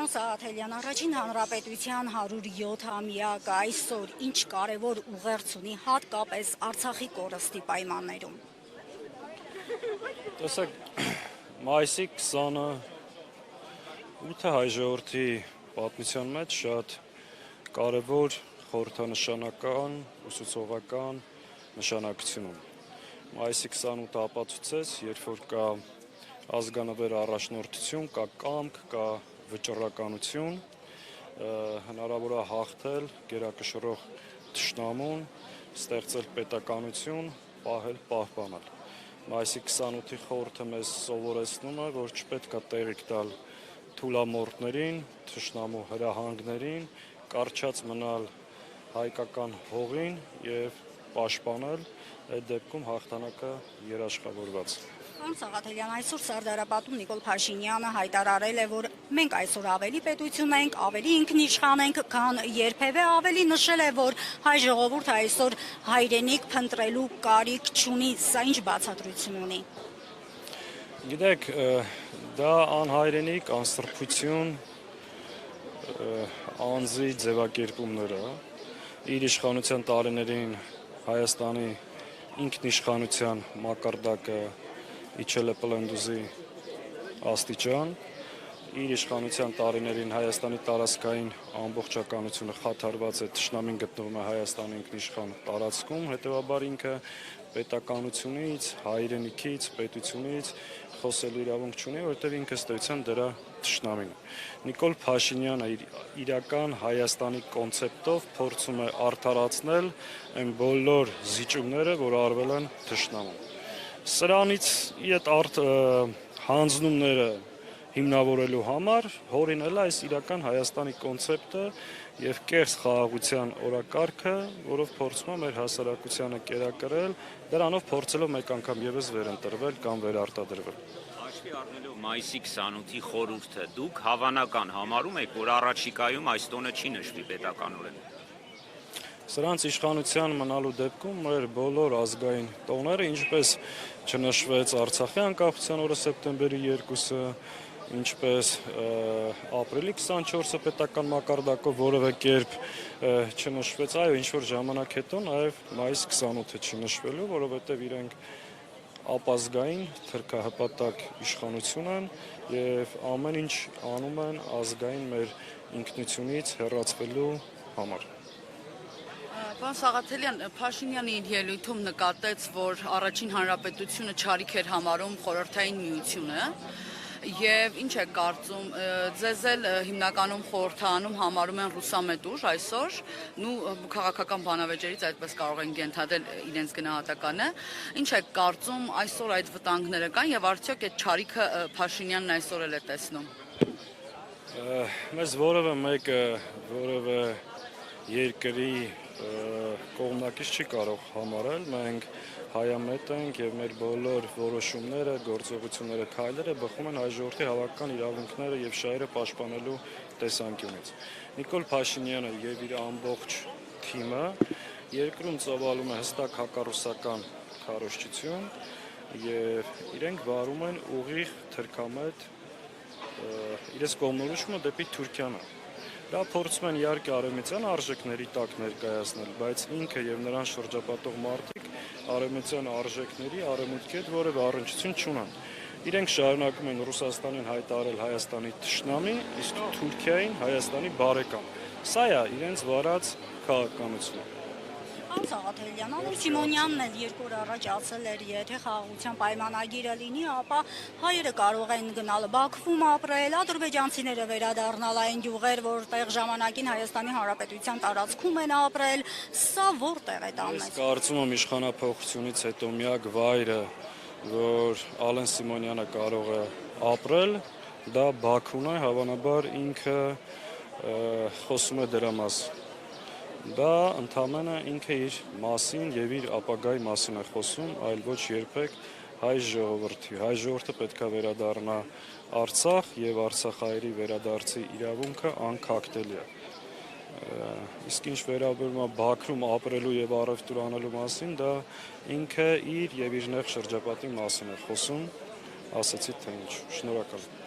Պարոն Սաղաթելյան, Առաջին հանրապետության 107-ամյակը այսօր ինչ կարևոր ուղերձ ունի հատկապես Արցախի կորստի պայմաններում։ Տեսեք, մայիսի 20-ը 8 հայ ժողովրդի պատմության մեջ շատ կարևոր խորհրդանշանական, ուսուցողական նշանակություն ունի։ Մայիսի 28-ը ապացուցեց, երբ որ կա ազգանվեր առաջնորդություն, կա կամք, կա վճռականություն, հնարավոր է հաղթել գերակշռող թշնամուն, ստեղծել պետականություն, պահել, պահպանել։ Մայիսի 28-ի խորհուրդը մեզ սովորեցնում է, որ չպետք է տեղիք տալ թուլամորթներին, թշնամու հրահանգներին, կարճած մնալ հայկական հողին եւ պաշտպանել, այդ դեպքում հաղթանակը երաշխավորված։ Պարոն Սաղաթելյան, այսօր Սարդարապատում Նիկոլ Փաշինյանը հայտարարել է, որ մենք այսօր ավելի պետություն ենք, ավելի ինքնիշխան ենք, քան երբևէ, ավելի նշել է, որ հայ ժողովուրդը այսօր հայրենիք փնտրելու կարիք չունի, սա ինչ բացատրություն ունի։ Գիտեք, դա անհայրենիք, անսրբություն, անձի ձևակերպումները, իր իշխանության տարիներին Հայաստանի ինքնիշխանության մակարդակը իջել է պլենդուզի աստիճան, իր իշխանության տարիներին Հայաստանի տարածքային ամբողջականությունը խաթարված է, թշնամին գտնվում է Հայաստանի ինքնիշխան տարածքում, հետևաբար ինքը պետականությունից, հայրենիքից, պետությունից խոսելու իրավունք չունի, որովհետև ինքը ըստ էության դրա թշնամին է։ Նիկոլ Փաշինյանը իր իրական Հայաստանի կոնցեպտով փորձում է արդարացնել այն բոլոր զիջումները, որ արվել են թշնամուն։ Սրանից իդ հանձնումները հիմնավորելու համար հորինել է այս իրական Հայաստանի կոնցեպտը եւ կեղծ խաղաղության օրակարգը, որով փորձում է մեր հասարակությանը կերակրել, դրանով փորձելով մեկ անգամ եւս վերընտրվել կամ վերարտադրվել։ Հաշվի առնելով մայիսի 28-ի խորհուրդը, դուք հավանական համարում եք, որ առաջիկայում այս տոնը չի նշվի պետականորեն։ Սրանց իշխանության մնալու դեպքում մեր բոլոր ազգային տոները, ինչպես չնշվեց Արցախի անկախության օրը սեպտեմբերի 2-ը, ինչպես ապրիլի 24-ը պետական մակարդակով որևէ կերպ չնշվեց, այո, ինչ-որ ժամանակ հետո նաև մայիս 28-ը չնշվելու, որովհետև իրենք ապազգային թրքահպատակ իշխանություն են եւ ամեն ինչ անում են ազգային մեր ինքնությունից հեռացվելու համար։ Պարոն Սաղաթելյան, Փաշինյանը իր ելույթում նկատեց, որ Առաջին հանրապետությունը չարիք էր համարում խորհրդային միությունը եւ ինչ է կարծում, ձեզ էլ հիմնականում խորհրդանում համարում են ռուսամետուր այսօր, քաղաքական բանավեճերից այդպես կարող են ենթադրել իրենց գնահատականը, ինչ է կարծում այսօր այդ վտանգները կան եւ արդյոք այդ չարիքը Փաշինյանն այսօր էլ է տեսնում։ Մեզ որևէ մեկը որևէ երկրի կողմնակից չի կարող համարել, մենք հայամետ ենք եւ մեր բոլոր որոշումները, գործողությունները, քայլերը բխում են հայ ժողովրդի հավաքական իրավունքները եւ շահերը պաշտպանելու տեսանկյունից։ Նիկոլ Փաշինյանը եւ իր ամբողջ թիմը երկրում ծավալում է հստակ հակառուսական քարոզչություն եւ իրենք վարում են ուղիղ թրքամետ իրենց կողմնորոշումը դեպի Թուրքիան։ Դա փորձում են իհարկե արևմտյան արժեքների տակ ներկայացնել, բայց ինքը եւ նրան շրջապատող մարդիկ արևմտյան արժեքների արևմուտքի հետ որևէ առնչություն չունեն։ Իրենք շարունակում են Ռուսաստանին հայտարարել Հայաստանի թշնամի, իսկ Թուրքիային Հայաստանի բարեկամ։ Սա է իրենց վարած քաղաքականությունը։ Պարոն Սաղաթելյան, Անուր Սիմոնյանն էլ 2 օր առաջ ասել էր, եթե խաղաղության պայմանագիրը լինի, ապա հայերը կարող են գնալ Բաքվում ապրել, ադրբեջանցիները վերադառնալ այն գյուղեր, որտեղ ժամանակին Հայաստանի Հանրապետության տարածքում են ապրել, սա որտեղ է տանես։ Ես կարծում եմ իշխանափոխությունից հետո միակ վայրը, որ Ալեն Սիմոնյանը կարող է ապրել, դա Բաքուն է, հավանաբար ինքը խոսում է դրա մասին։ Դա ընդամենը ինքը իր մասին եւ իր ապագայի մասին է խոսում, այլ ոչ երբեք հայ ժողովրդի։ Հայ ժողովուրդը պետք է վերադառնա Արցախ եւ արցախայերի վերադարձի իրավունքը անկախտելի է։ Իսկ ինչ վերաբերում է Բաքվում ապրելու եւ առևտուր անելու մասին, դա ինքը իր եւ իր նեղ շրջապատի մասին է խոսում, ասացի թե ինչ։ Շնորհակալ եմ։